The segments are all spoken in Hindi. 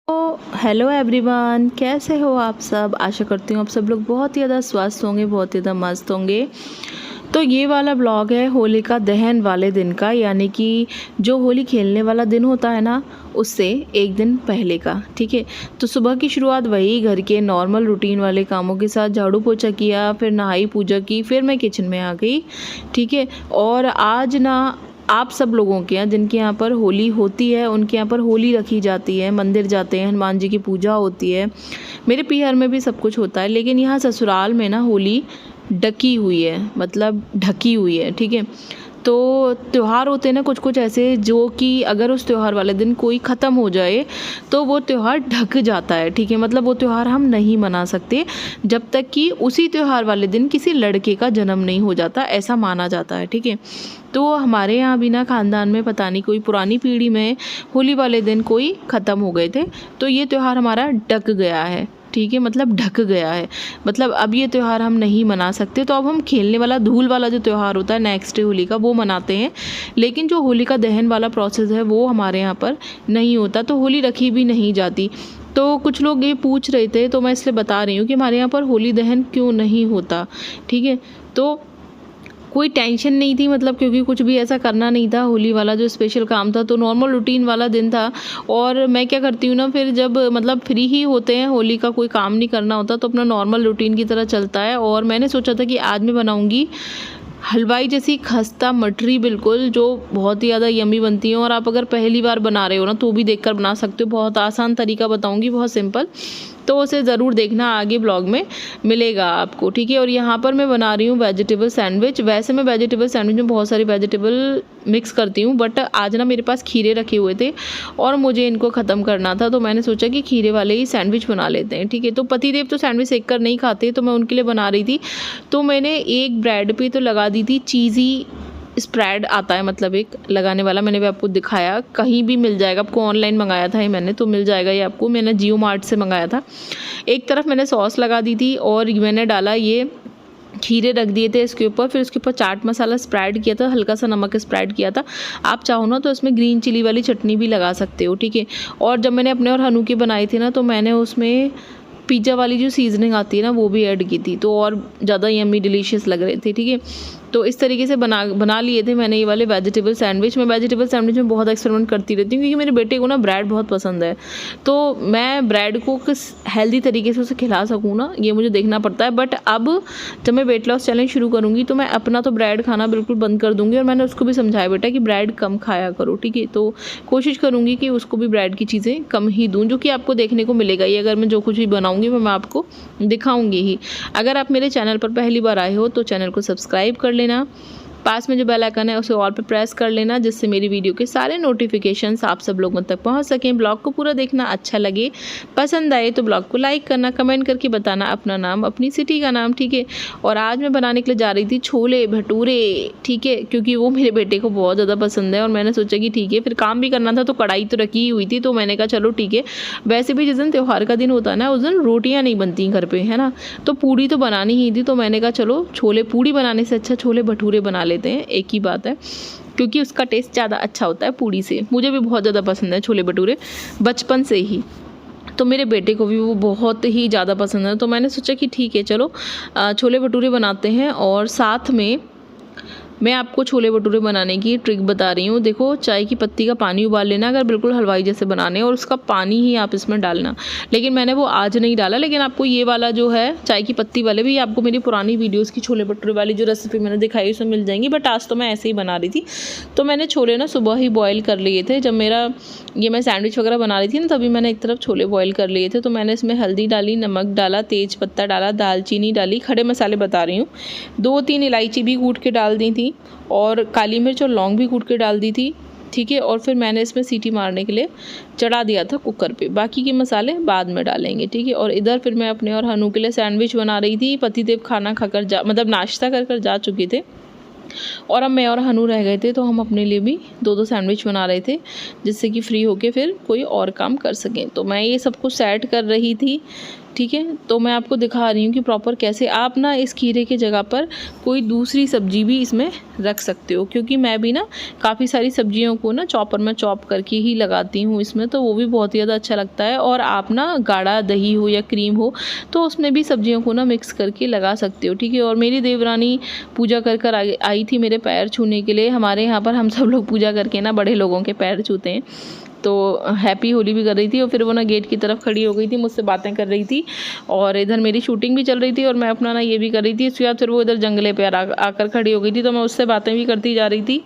हेलो एवरीवन, कैसे हो आप सब। आशा करती हूँ आप सब लोग बहुत ही ज़्यादा स्वस्थ होंगे, बहुत ही ज़्यादा मस्त होंगे। तो ये वाला ब्लॉग है होलिका दहन वाले दिन का, यानी कि जो होली खेलने वाला दिन होता है ना, उससे एक दिन पहले का। ठीक है, तो सुबह की शुरुआत वही घर के नॉर्मल रूटीन वाले कामों के साथ, झाड़ू पोछा किया, फिर नहाई पूजा की, फिर मैं किचन में आ गई। ठीक है, और आज ना आप सब लोगों के यहाँ जिनके यहाँ पर होली होती है, उनके यहाँ पर होली रखी जाती है, मंदिर जाते हैं, हनुमान जी की पूजा होती है। मेरे पीहर में भी सब कुछ होता है, लेकिन यहाँ ससुराल में ना होली डकी हुई है, मतलब ढकी हुई है। ठीक है, तो त्यौहार होते हैं ना कुछ कुछ ऐसे, जो कि अगर उस त्यौहार वाले दिन कोई ख़त्म हो जाए तो वो त्यौहार ढक जाता है। ठीक है, मतलब वो त्यौहार हम नहीं मना सकते जब तक कि उसी त्यौहार वाले दिन किसी लड़के का जन्म नहीं हो जाता, ऐसा माना जाता है। ठीक है, तो हमारे यहाँ भी ना ख़ानदान में पता नहीं कोई पुरानी पीढ़ी में होली वाले दिन कोई ख़त्म हो गए थे, तो ये त्यौहार हमारा ढक गया है। ठीक है, मतलब ढक गया है, मतलब अब ये त्यौहार हम नहीं मना सकते। तो अब हम खेलने वाला धूल वाला जो त्यौहार होता है नेक्स्ट डे होली का, वो मनाते हैं। लेकिन जो होलिका दहन वाला प्रोसेस है वो हमारे यहाँ पर नहीं होता, तो होली रखी भी नहीं जाती। तो कुछ लोग ये पूछ रहे थे, तो मैं इसलिए बता रही हूँ कि हमारे यहाँ पर होली दहन क्यों नहीं होता। ठीक है, तो कोई टेंशन नहीं थी, मतलब क्योंकि कुछ भी ऐसा करना नहीं था। होली वाला जो स्पेशल काम था, तो नॉर्मल रूटीन वाला दिन था। और मैं क्या करती हूँ ना, फिर जब मतलब फ्री ही होते हैं, होली का कोई काम नहीं करना होता, तो अपना नॉर्मल रूटीन की तरह चलता है। और मैंने सोचा था कि आज मैं बनाऊँगी हलवाई जैसी खस्ता मठरी, बिल्कुल जो बहुत ही ज़्यादा यमी बनती है। और आप अगर पहली बार बना रहे हो ना, तो भी देखकर बना सकते हो। बहुत आसान तरीका बताऊंगी, बहुत सिंपल, तो उसे ज़रूर देखना, आगे ब्लॉग में मिलेगा आपको। ठीक है, और यहाँ पर मैं बना रही हूँ वेजिटेबल सैंडविच। वैसे मैं वेजिटेबल सैंडविच में बहुत सारी वेजिटेबल मिक्स करती हूँ, बट आज ना मेरे पास खीरे रखे हुए थे और मुझे इनको ख़त्म करना था, तो मैंने सोचा कि खीरे वाले ही सैंडविच बना लेते हैं। ठीक है, तो पतिदेव तो सैंडविच सेक कर नहीं खाते, तो मैं उनके लिए बना रही थी। तो मैंने एक ब्रेड पे तो लगा दी थी चीज़ी स्प्रेड, आता है मतलब एक लगाने वाला, मैंने भी आपको दिखाया, कहीं भी मिल जाएगा आपको। ऑनलाइन मंगाया था ये मैंने, तो मिल जाएगा ये आपको, मैंने जियो मार्ट से मंगाया था। एक तरफ मैंने सॉस लगा दी थी और मैंने डाला ये खीरे रख दिए थे इसके ऊपर। फिर उसके ऊपर चाट मसाला स्प्रेड किया था, हल्का सा नमक स्प्रेड किया था। आप चाहो ना तो इसमें ग्रीन चिली वाली चटनी भी लगा सकते हो। ठीक है, और जब मैंने अपने और हनु के बनाए थे ना, तो मैंने उसमें पिज़्ज़ा वाली जो सीजनिंग आती है ना, वो भी ऐड की थी, तो और ज़्यादा यम्मी डिलीशियस लग रहे थे। ठीक है, तो इस तरीके से बना लिए थे मैंने ये वाले वेजिटेबल सैंडविच। मैं वेजिटेबल सैंडविच में बहुत एक्सपेरिमेंट करती रहती हूँ, क्योंकि मेरे बेटे को ना ब्रेड बहुत पसंद है, तो मैं ब्रेड को किस हेल्दी तरीके से उसे खिला सकूँ ना, ये मुझे देखना पड़ता है। बट अब जब मैं वेट लॉस चैलेंज शुरू करूँगी, तो मैं अपना तो ब्रेड खाना बिल्कुल बंद कर दूँगी। और मैंने उसको भी समझाया, बेटा कि ब्रेड कम खाया करो। ठीक है, तो कोशिश करूँगी कि उसको भी ब्रेड की चीज़ें कम ही दूँ, जो कि आपको देखने को मिलेगा ही। अगर मैं जो कुछ भी बनाऊँगी मैं आपको दिखाऊँगी ही। अगर आप मेरे चैनल पर पहली बार आए हो, तो चैनल को सब्सक्राइब कर लेना, पास में जो बेल आइकन है उसे ऑल पे प्रेस कर लेना, जिससे मेरी वीडियो के सारे नोटिफिकेशंस आप सब लोगों तक पहुंच सकें। ब्लॉग को पूरा देखना, अच्छा लगे, पसंद आए तो ब्लॉग को लाइक करना, कमेंट करके बताना अपना नाम, अपनी सिटी का नाम। ठीक है, और आज मैं बनाने के लिए जा रही थी छोले भटूरे। ठीक है, क्योंकि वो मेरे बेटे को बहुत ज़्यादा पसंद है, और मैंने सोचा कि ठीक है, फिर काम भी करना था, तो कढ़ाई तो रखी ही हुई थी, तो मैंने कहा चलो ठीक है। वैसे भी जिस दिन त्यौहार का दिन होता है ना, उस दिन रोटियाँ नहीं बनती घर पर, है ना, तो पूड़ी तो बनानी ही थी। तो मैंने कहा चलो छोले, पूड़ी बनाने से अच्छा छोले भटूरे बना लेते हैं, एक ही बात है, क्योंकि उसका टेस्ट ज़्यादा अच्छा होता है पूड़ी से। मुझे भी बहुत ज़्यादा पसंद है छोले भटूरे बचपन से ही, तो मेरे बेटे को भी वो बहुत ही ज़्यादा पसंद है। तो मैंने सोचा कि ठीक है चलो छोले भटूरे बनाते हैं। और साथ में मैं आपको छोले भटूरे बनाने की ट्रिक बता रही हूँ। देखो, चाय की पत्ती का पानी उबाल लेना, अगर बिल्कुल हलवाई जैसे बनाने, और उसका पानी ही आप इसमें डालना। लेकिन मैंने वो आज नहीं डाला, लेकिन आपको ये वाला जो है चाय की पत्ती वाले भी, आपको मेरी पुरानी वीडियोस की छोले भटूरे वाली जो रेसिपी मैंने दिखाई उसमें मिल जाएंगी। बट आज तो मैं ऐसे ही बना रही थी। तो मैंने छोले ना सुबह ही बॉयल कर लिए थे, जब मेरा ये मैं सैंडविच वगैरह बना रही थी ना, तभी मैंने एक तरफ छोले बॉयल कर लिए थे। तो मैंने इसमें हल्दी डाली, नमक डाला, तेज पत्ता डाला, दालचीनी डाली, खड़े मसाले बता रही हूँ, 2-3 इलायची भी कूट के डाल दी थी, और काली मिर्च और लौंग भी कूट के डाल दी थी। ठीक है, और फिर मैंने इसमें सीटी मारने के लिए चढ़ा दिया था कुकर पे। बाकी के मसाले बाद में डालेंगे। ठीक है, और इधर फिर मैं अपने और हनु के लिए सैंडविच बना रही थी। पतिदेव खाना खाकर मतलब नाश्ता कर जा चुके थे, और अब मैं और हनु रह गए थे, तो हम अपने लिए भी 2-2 सैंडविच बना रहे थे, जिससे कि फ्री होके फिर कोई और काम कर सकें। तो मैं ये सब कुछ सेट कर रही थी। ठीक है। तो मैं आपको दिखा रही हूँ कि प्रॉपर कैसे आप ना इस खीरे की जगह पर कोई दूसरी सब्जी भी इसमें रख सकते हो, क्योंकि मैं भी ना काफ़ी सारी सब्जियों को ना चॉपर में चॉप करके ही लगाती हूँ इसमें, तो वो भी बहुत ही ज़्यादा अच्छा लगता है। और आप ना गाढ़ा दही हो या क्रीम हो तो उसमें भी सब्जियों को ना मिक्स करके लगा सकते हो, ठीक है। और मेरी देवरानी पूजा कर आई थी मेरे पैर छूने के लिए। हमारे यहाँ पर हम सब लोग पूजा करके ना बड़े लोगों के पैर छूते हैं, तो हैप्पी होली भी कर रही थी। और फिर वो ना गेट की तरफ खड़ी हो गई थी, मुझसे बातें कर रही थी और इधर मेरी शूटिंग भी चल रही थी और मैं अपना ना ये भी कर रही थी। इसके बाद फिर वो इधर जंगले पे आकर खड़ी हो गई थी, तो मैं उससे बातें भी करती जा रही थी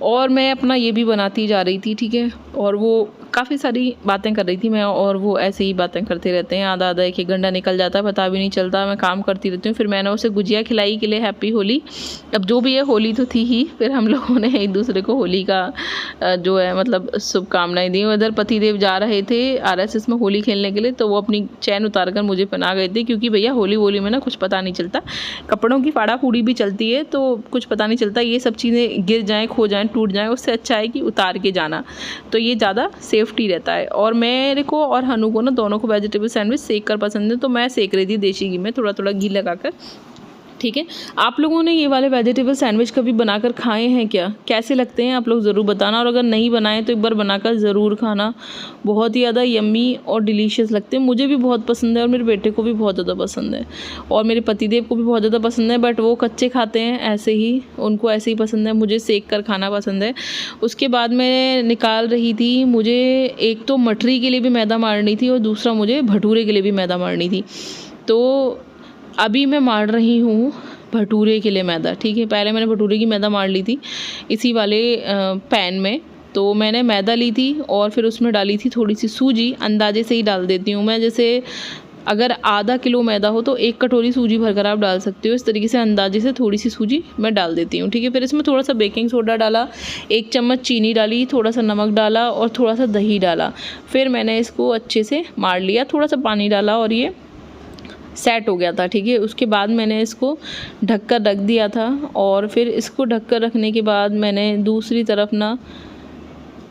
और मैं अपना ये भी बनाती जा रही थी, ठीक है। और वो काफ़ी सारी बातें कर रही थी मैं, और वो ऐसे ही बातें करते रहते हैं, आधा आधा एक एक घंटा निकल जाता है पता भी नहीं चलता। मैं काम करती रहती हूँ। फिर मैंने उसे गुजिया खिलाई के लिए हैप्पी होली। अब जो भी है होली तो थी ही, फिर हम लोगों ने एक दूसरे को होली का जो है मतलब शुभकामनाएं दी। उधर पतिदेव जा रहे थे RSS में होली खेलने के लिए, तो वो अपनी चैन उतार कर मुझे पहना गए थे, क्योंकि भैया होली में ना कुछ पता नहीं चलता, कपड़ों की फाड़ा फूड़ी भी चलती है तो कुछ पता नहीं चलता, ये सब चीज़ें गिर जाएँ, खो जाएँ, टूट जाएँ, उससे अच्छा है कि उतार के जाना, तो ये ज़्यादा सेफ्टी रहता है। और मेरे को और हनु को ना दोनों को वेजिटेबल सैंडविच सेक कर पसंद है, तो मैं सेक रही थी देसी घी में, थोड़ा थोड़ा घी लगाकर, ठीक है। आप लोगों ने ये वाले वेजिटेबल सैंडविच कभी बनाकर खाए हैं क्या? कैसे लगते हैं आप लोग ज़रूर बताना, और अगर नहीं बनाए तो एक बार बनाकर ज़रूर खाना, बहुत ही ज़्यादा यम्मी और डिलीशियस लगते हैं। मुझे भी बहुत पसंद है और मेरे बेटे को भी बहुत ज़्यादा पसंद है और मेरे पतिदेव को भी बहुत ज़्यादा पसंद है, बट वो कच्चे खाते हैं ऐसे ही, उनको ऐसे ही पसंद है, मुझे सेक कर खाना पसंद है। उसके बाद मैं निकाल रही थी, मुझे एक तो मठरी के लिए भी मैदा मारनी थी और दूसरा मुझे भटूरे के लिए भी मैदा मारनी थी। तो अभी मैं मार रही हूँ भटूरे के लिए मैदा, ठीक है। पहले मैंने भटूरे की मैदा मार ली थी इसी वाले पैन में। तो मैंने मैदा ली थी और फिर उसमें डाली थी थोड़ी सी सूजी, अंदाजे से ही डाल देती हूँ मैं, जैसे अगर आधा किलो मैदा हो तो 1 कटोरी सूजी भरकर आप डाल सकते हो, इस तरीके से अंदाजे से थोड़ी सी सूजी मैं डाल देती हूँ, ठीक है। फिर इसमें थोड़ा सा बेकिंग सोडा डाला, 1 चम्मच चीनी डाली, थोड़ा सा नमक डाला और थोड़ा सा दही डाला। फिर मैंने इसको अच्छे से मार लिया, थोड़ा सा पानी डाला और ये सेट हो गया था, ठीक है। उसके बाद मैंने इसको ढककर रख दिया था और फिर इसको ढककर रखने के बाद मैंने दूसरी तरफ ना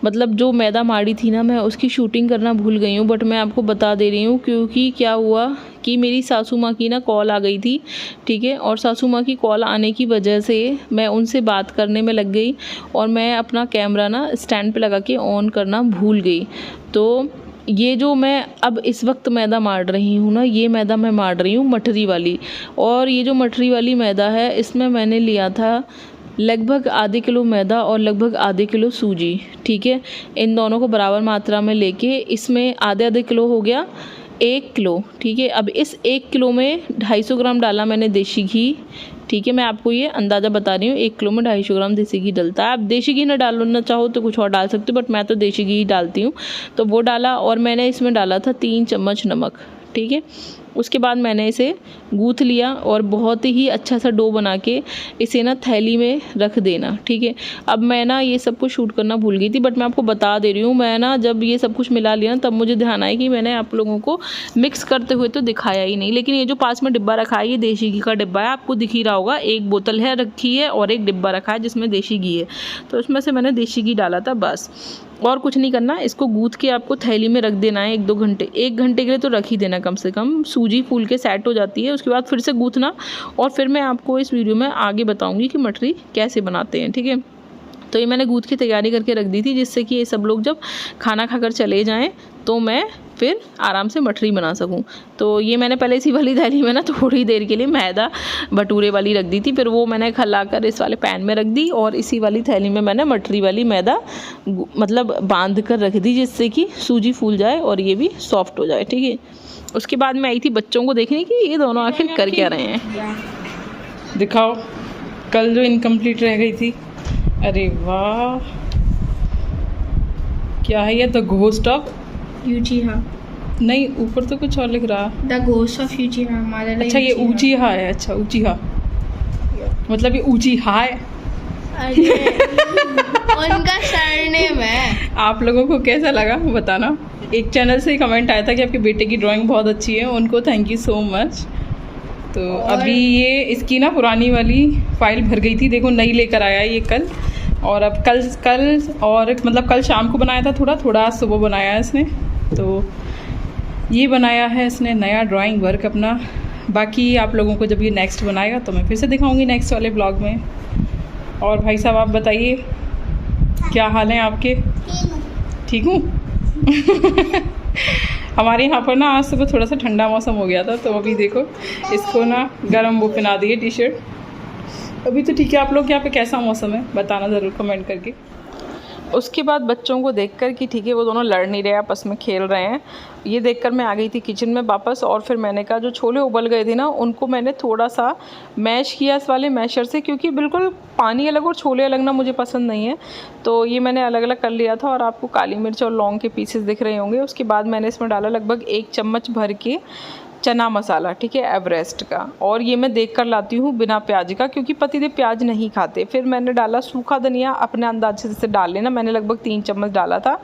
मतलब जो मैदा मारी थी ना, मैं उसकी शूटिंग करना भूल गई हूँ, बट मैं आपको बता दे रही हूँ, क्योंकि क्या हुआ कि मेरी सासू माँ की ना कॉल आ गई थी, ठीक है। और सासू माँ की कॉल आने की वजह से मैं उनसे बात करने में लग गई और मैं अपना कैमरा ना स्टैंड पे लगा के ऑन करना भूल गई। तो ये जो मैं अब इस वक्त मैदा मार रही हूँ ना, ये मैदा मैं मार रही हूँ मठरी वाली, और ये जो मठरी वाली मैदा है इसमें मैंने लिया था लगभग आधे किलो मैदा और लगभग आधे किलो सूजी, ठीक है। इन दोनों को बराबर मात्रा में लेके इसमें आधे आधे किलो हो गया 1 किलो, ठीक है। अब इस 1 किलो में 250 ग्राम डाला मैंने देसी घी, ठीक है। मैं आपको ये अंदाज़ा बता रही हूँ, 1 किलो में 250 ग्राम देसी घी डलता है। आप देसी घी ना डालना चाहो तो कुछ और डाल सकते हो, बट मैं तो देसी घी डालती हूँ, तो वो डाला। और मैंने इसमें डाला था 3 चम्मच नमक, ठीक है। उसके बाद मैंने इसे गूँथ लिया और बहुत ही अच्छा सा डो बना के इसे ना थैली में रख देना, ठीक है। अब मैं ना ये सब कुछ शूट करना भूल गई थी, बट मैं आपको बता दे रही हूँ, मैं ना जब ये सब कुछ मिला लिया ना तब मुझे ध्यान आया कि मैंने आप लोगों को मिक्स करते हुए तो दिखाया ही नहीं। लेकिन ये जो पास में डिब्बा रखा है ये देसी घी का डिब्बा है, आपको दिख ही रहा होगा, 1 बोतल है रखी है और 1 डिब्बा रखा है जिसमें देसी घी है, तो उसमें से मैंने देसी घी डाला था बस, और कुछ नहीं करना। इसको गूँथ के आपको थैली में रख देना है 1-2 घंटे, 1 घंटे के लिए तो रख ही देना कम से कम, सूजी फूल के सेट हो जाती है। उसके बाद फिर से गूँथना, और फिर मैं आपको इस वीडियो में आगे बताऊंगी कि मठरी कैसे बनाते हैं, ठीक है। तो ये मैंने गूँथ की तैयारी करके रख दी थी, जिससे कि ये सब लोग जब खाना खाकर चले जाएं तो मैं फिर आराम से मठरी बना सकूं। तो ये मैंने पहले इसी वाली थैली में ना थोड़ी देर के लिए मैदा भटूरे वाली रख दी थी, फिर वो मैंने खलाकर इस वाले पैन में रख दी और इसी वाली थैली में मैंने मठरी वाली मैदा मतलब बांध कर रख दी, जिससे कि सूजी फूल जाए और ये भी सॉफ्ट हो जाए, ठीक है। उसके बाद मैं आई थी बच्चों को देखने की ये दोनों आखिर कर क्या रहे हैं। दिखाओ, कल जो इनकम्प्लीट रह गई थी, अरे वाह क्या है ये, द घोस्ट ऑफ यूचिहा। नहीं, ऊपर तो कुछ और लिख रहा, द घोस्ट ऑफ यूचिहा। अच्छा ये ऊचिहा है, अच्छा ऊचिहा मतलब ये ऊचिहा है। उनका सरनेम है। आप लोगों को कैसा लगा बताना। एक चैनल से कमेंट आया था कि आपके बेटे की ड्राइंग बहुत अच्छी है, उनको थैंक यू सो मच। तो अभी ये इसकी ना पुरानी वाली फाइल भर गई थी, देखो नई लेकर आया ये कल, और अब कल और मतलब कल शाम को बनाया था थोड़ा, आज सुबह बनाया है इसने। तो ये बनाया है इसने नया ड्राइंग वर्क अपना। बाकी आप लोगों को जब ये नेक्स्ट बनाएगा तो मैं फिर से दिखाऊंगी नेक्स्ट वाले ब्लॉग में। और भाई साहब आप बताइए क्या हाल है आपके? ठीक हूँ। हमारे यहाँ पर ना आज सुबह थोड़ा सा ठंडा मौसम हो गया था, तो अभी देखो इसको ना गर्म वो पहना दिए टी शर्ट। अभी तो ठीक है। आप लोग यहाँ पे कैसा मौसम है बताना ज़रूर कमेंट करके। उसके बाद बच्चों को देखकर कि ठीक है वो दोनों लड़ नहीं रहे, आपस में खेल रहे हैं, ये देखकर मैं आ गई थी किचन में वापस। और फिर मैंने कहा जो छोले उबल गए थे ना उनको मैंने थोड़ा सा मैश किया इस वाले मैशर से, क्योंकि बिल्कुल पानी अलग और छोले अलग ना मुझे पसंद नहीं है। तो ये मैंने अलग अलग कर लिया था। और आपको काली मिर्च और लौंग के पीसेस दिख रहे होंगे। उसके बाद मैंने इसमें डाला लगभग 1 चम्मच भर के चना मसाला, ठीक है, एवरेस्ट का। और ये मैं देख कर लाती हूँ बिना प्याज का, क्योंकि पतिदेव प्याज नहीं खाते। फिर मैंने डाला सूखा धनिया, अपने अंदाजे से डाल लेना, मैंने लगभग 3 चम्मच डाला था।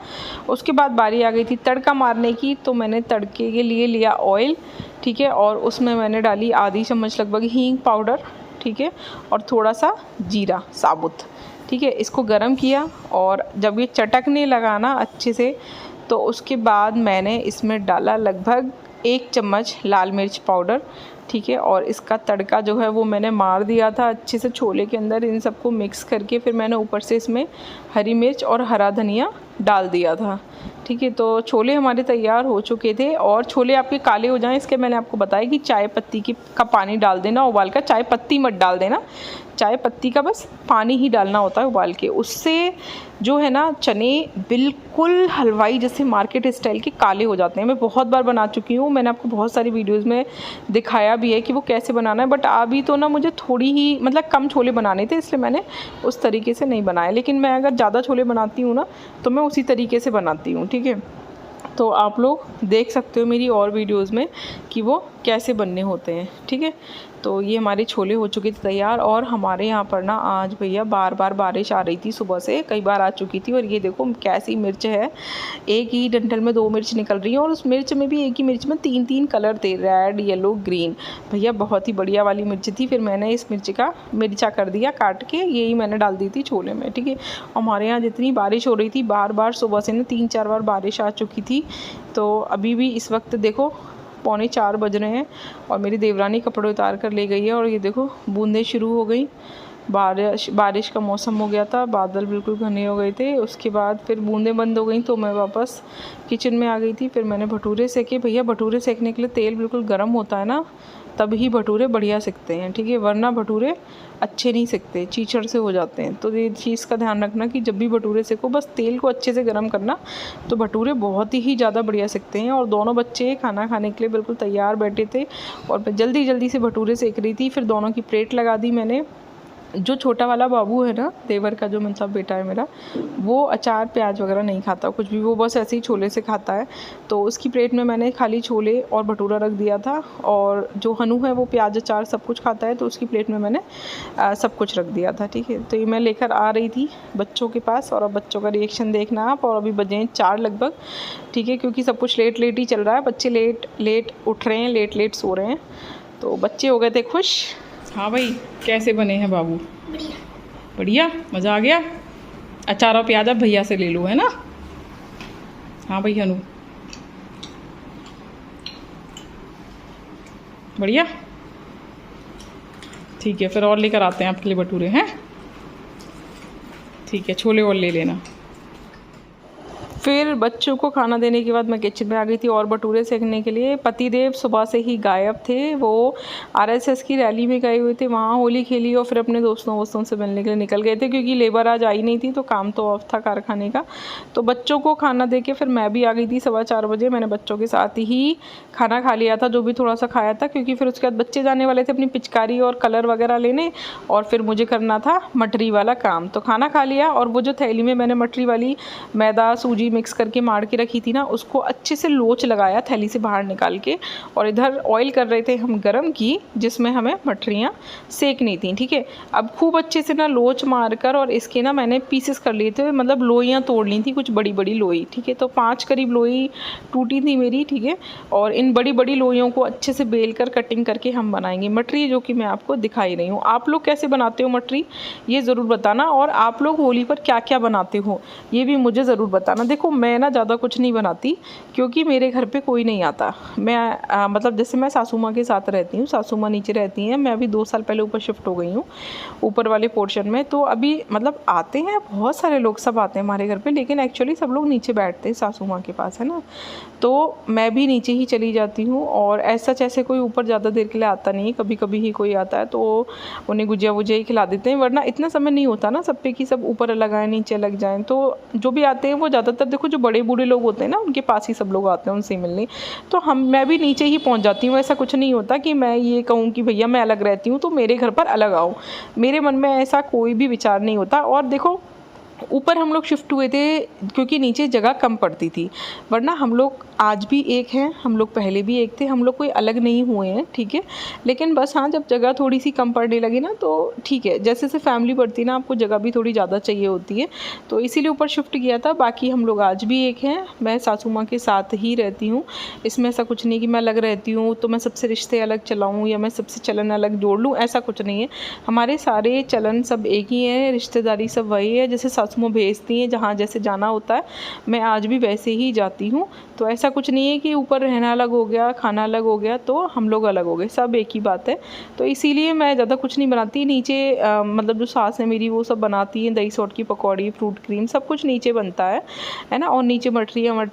उसके बाद बारी आ गई थी तड़का मारने की, तो मैंने तड़के के लिए लिया ऑयल, ठीक है, और उसमें मैंने डाली आधी चम्मच लगभग हींग पाउडर, ठीक है, और थोड़ा सा जीरा साबुत, ठीक है। इसको गरम किया और जब ये चटकने लगा ना अच्छे से, तो उसके बाद मैंने इसमें डाला लगभग 1 चम्मच लाल मिर्च पाउडर, ठीक है। और इसका तड़का जो है वो मैंने मार दिया था अच्छे से छोले के अंदर, इन सबको मिक्स करके फिर मैंने ऊपर से इसमें हरी मिर्च और हरा धनिया डाल दिया था, ठीक है। तो छोले हमारे तैयार हो चुके थे। और छोले आपके काले हो जाएं इसके मैंने आपको बताया कि चाय पत्ती का पानी डाल देना उबाल कर, चाय पत्ती मत डाल देना, चाय पत्ती का बस पानी ही डालना होता है उबाल के। उससे जो है ना चने बिल्कुल हलवाई जैसे मार्केट स्टाइल के काले हो जाते हैं। मैं बहुत बार बना चुकी हूँ, मैंने आपको बहुत सारी वीडियोस में दिखाया भी है कि वो कैसे बनाना है। बट अभी तो ना मुझे थोड़ी ही मतलब कम छोले बनाने थे, इसलिए मैंने उस तरीके से नहीं बनाए। लेकिन मैं अगर ज़्यादा छोले बनाती हूँ ना तो मैं उसी तरीके से बनाती हूँ, ठीक है। तो आप लोग देख सकते हो मेरी और वीडियोज़ में कि वो कैसे बनने होते हैं, ठीक है। तो ये हमारे छोले हो चुके थे तैयार। और हमारे यहाँ पर ना आज भैया बार बार बारिश आ रही थी, सुबह से कई बार आ चुकी थी। और ये देखो कैसी मिर्च है, एक ही डंठल में 2 मिर्च निकल रही है। और उस मिर्च में भी एक ही मिर्च में 3-3 कलर थे, रेड येलो ग्रीन। भैया बहुत ही बढ़िया वाली मिर्च थी। फिर मैंने इस मिर्चा कर दिया काट के, यही मैंने डाल दी थी छोले में, ठीक है। हमारे यहाँ जितनी बारिश हो रही थी बार बार सुबह से ना 3-4 बार बारिश आ चुकी थी। तो अभी भी इस वक्त देखो 3:45 बज रहे हैं और मेरी देवरानी कपड़े उतार कर ले गई है। और ये देखो बूंदें शुरू हो गई, बारिश का मौसम हो गया था, बादल बिल्कुल घने हो गए थे। उसके बाद फिर बूंदें बंद हो गई तो मैं वापस किचन में आ गई थी। फिर मैंने भटूरे सेके। भैया भटूरे सेकने के लिए तेल बिल्कुल गर्म होता है ना, तब ही भटूरे बढ़िया सिकते हैं, ठीक है, वरना भटूरे अच्छे नहीं सिकते, चीचड़ से हो जाते हैं। तो ये चीज़ का ध्यान रखना कि जब भी भटूरे सेको बस तेल को अच्छे से गर्म करना, तो भटूरे बहुत ही ज़्यादा बढ़िया सिकते हैं। और दोनों बच्चे खाना खाने के लिए बिल्कुल तैयार बैठे थे और मैं जल्दी जल्दी से भटूरे सेक रही थी। फिर दोनों की प्लेट लगा दी मैंने। जो छोटा वाला बाबू है ना, देवर का जो मतलब बेटा है मेरा, वो अचार प्याज वगैरह नहीं खाता कुछ भी, वो बस ऐसे ही छोले से खाता है। तो उसकी प्लेट में मैंने खाली छोले और भटूरा रख दिया था। और जो हनु है वो प्याज अचार सब कुछ खाता है, तो उसकी प्लेट में मैंने सब कुछ रख दिया था, ठीक है। तो ये मैं लेकर आ रही थी बच्चों के पास। और अब बच्चों का रिएक्शन देखना आप। और अभी बजे 4 लगभग, ठीक है, क्योंकि सब कुछ लेट लेट ही चल रहा है। बच्चे लेट उठ रहे हैं, लेट सो रहे हैं। तो बच्चे हो गए थे खुश। हाँ भाई, कैसे बने हैं बाबू? बढ़िया, मज़ा आ गया। अचार और प्याज अब भैया से ले लो, है ना? हाँ भाई हनु, बढ़िया, ठीक है। फिर और लेकर आते हैं आपके लिए भटूरे, हैं? ठीक है, छोले और ले लेना। फिर बच्चों को खाना देने के बाद मैं किचन में आ गई थी और भटूरे सेकने के लिए। पतिदेव सुबह से ही गायब थे, वो आरएसएस की रैली में गए हुए थे, वहाँ होली खेली और फिर अपने दोस्तों से मिलने के लिए निकल गए थे, क्योंकि लेबर आज आई नहीं थी तो काम तो ऑफ था कारखाने का। तो बच्चों को खाना दे के फिर मैं भी आ गई थी 4:15 बजे। मैंने बच्चों के साथ ही खाना खा लिया था, जो भी थोड़ा सा खाया था, क्योंकि फिर उसके बाद बच्चे जाने वाले थे अपनी पिचकारी और कलर वगैरह लेने, और फिर मुझे करना था मटरी वाला काम। तो खाना खा लिया और वो जो थैली में मैंने मटरी वाली मैदा सूजी मिक्स करके मार के रखी थी ना, उसको अच्छे से लोच लगाया थैली से बाहर निकाल के। और इधर ऑयल कर रहे थे हम गरम की, जिसमें हमें मटरियाँ सेकनी थी, ठीक है। अब खूब अच्छे से ना लोच मार कर और इसके ना मैंने पीसेस कर लिए थे, मतलब लोइयाँ तोड़ ली थी, कुछ बड़ी बड़ी लोई, ठीक है। तो 5 करीब लोई टूटी थी मेरी, ठीक है। और इन बड़ी बड़ी लोइयों को अच्छे से बेल कर कटिंग करके हम बनाएंगे मटरी, जो कि मैं आपको दिखाई रही हूँ। आप लोग कैसे बनाते हो मटरी, ये ज़रूर बताना। और आप लोग होली पर क्या क्या बनाते हो ये भी मुझे ज़रूर बताना। देखो देखो मैं ना ज़्यादा कुछ नहीं बनाती क्योंकि मेरे घर पे कोई नहीं आता। मैं मतलब जैसे मैं सासू माँ के साथ रहती हूँ, सासू माँ नीचे रहती हैं, मैं अभी 2 साल पहले ऊपर शिफ्ट हो गई हूँ ऊपर वाले पोर्शन में। तो अभी मतलब आते हैं बहुत सारे लोग, सब आते हैं हमारे घर पे, लेकिन एक्चुअली सब लोग नीचे बैठते हैं सासू माँ के पास, है ना। तो मैं भी नीचे ही चली जाती हूँ और ऐसा जैसे कोई ऊपर ज़्यादा देर के लिए आता नहीं है, कभी कभी ही कोई आता है तो उन्हें गुजिया वुजिया ही खिला देते हैं, वरना इतना समय नहीं होता ना सब पे कि सब ऊपर अलग आए नीचे लग जाएं। तो जो भी आते हैं वो ज़्यादातर देखो जो बड़े बूढ़े लोग होते हैं ना उनके पास ही सब लोग आते हैं उनसे मिलने। तो मैं भी नीचे ही पहुँच जाती हूँ, ऐसा कुछ नहीं होता कि मैं ये कहूँ कि भैया मैं अलग रहती हूँ तो मेरे घर पर अलग आओ, मेरे मन में ऐसा कोई भी विचार नहीं होता। और देखो ऊपर हम लोग शिफ्ट हुए थे क्योंकि नीचे जगह कम पड़ती थी, वरना हम लोग आज भी एक हैं, हम लोग पहले भी एक थे, हम लोग कोई अलग नहीं हुए हैं, ठीक है। लेकिन बस हाँ जब जगह थोड़ी सी कम पड़ने लगी ना तो ठीक है, जैसे जैसे फैमिली बढ़ती ना आपको जगह भी थोड़ी ज़्यादा चाहिए होती है, तो इसीलिए ऊपर शिफ्ट किया था। बाकी हम लोग आज भी एक हैं, मैं सासू माँ के साथ ही रहती हूँ, इसमें ऐसा कुछ नहीं कि मैं अलग रहती हूँ तो मैं सबसे रिश्ते अलग चलाऊँ या मैं सबसे चलन अलग जोड़ लूँ, ऐसा कुछ नहीं है। हमारे सारे चलन सब एक ही हैं, रिश्तेदारी सब वही है, जैसे सासू माँ भेजती हैं जहाँ जैसे जाना होता है मैं आज भी वैसे ही जाती हूँ। तो ऐसा कुछ नहीं है कि ऊपर रहना अलग हो गया, खाना अलग हो गया तो हम लोग अलग हो गए, सब एक ही बात है। तो इसीलिए मैं ज़्यादा कुछ नहीं बनाती। नीचे मतलब जो सास है मेरी वो सब बनाती है, दही सौट की पकौड़ी, फ्रूट क्रीम सब कुछ नीचे बनता है ना। और नीचे मठरियाँ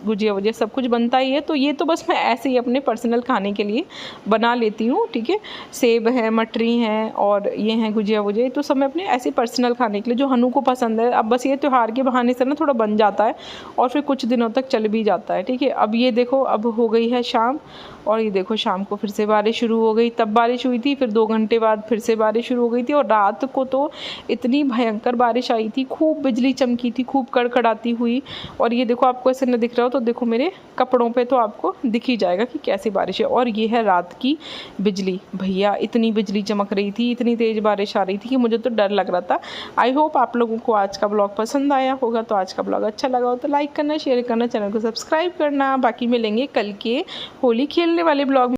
गुजिया वुजिया सब कुछ बनता ही है। तो ये तो बस मैं ऐसे ही अपने पर्सनल खाने के लिए बना लेती हूँ, ठीक है। सेब है, मटरी हैं और ये हैं गुजिया वुजिया, तो सब मैं अपने ऐसे पर्सनल खाने के लिए जो हनु को पसंद है। अब बस ये त्यौहार के बहाने से ना थोड़ा बन जाता है और फिर कुछ दिनों तक चल भी जाता है, ठीक है। अब ये देखो अब हो गई है शाम और ये देखो शाम को फिर से बारिश शुरू हो गई। तब बारिश हुई थी, फिर 2 घंटे बाद फिर से बारिश शुरू हो गई थी और रात को तो इतनी भयंकर बारिश आई थी, खूब बिजली चमकी थी, खूब कड़कड़ाती हुई। और ये देखो आपको ऐसे न दिख रहा हो तो देखो मेरे कपड़ों पे तो आपको दिख ही जाएगा कि कैसी बारिश है। और ये है रात की बिजली, भैया इतनी बिजली चमक रही थी, इतनी तेज़ बारिश आ रही थी कि मुझे तो डर लग रहा था। आई होप आप लोगों को आज का ब्लॉग पसंद आया होगा। तो आज का ब्लॉग अच्छा लगा हो तो लाइक करना, शेयर करना, चैनल को सब्सक्राइब करना। बाकी मिलेंगे कल के होली खेलने वाले ब्लॉग में।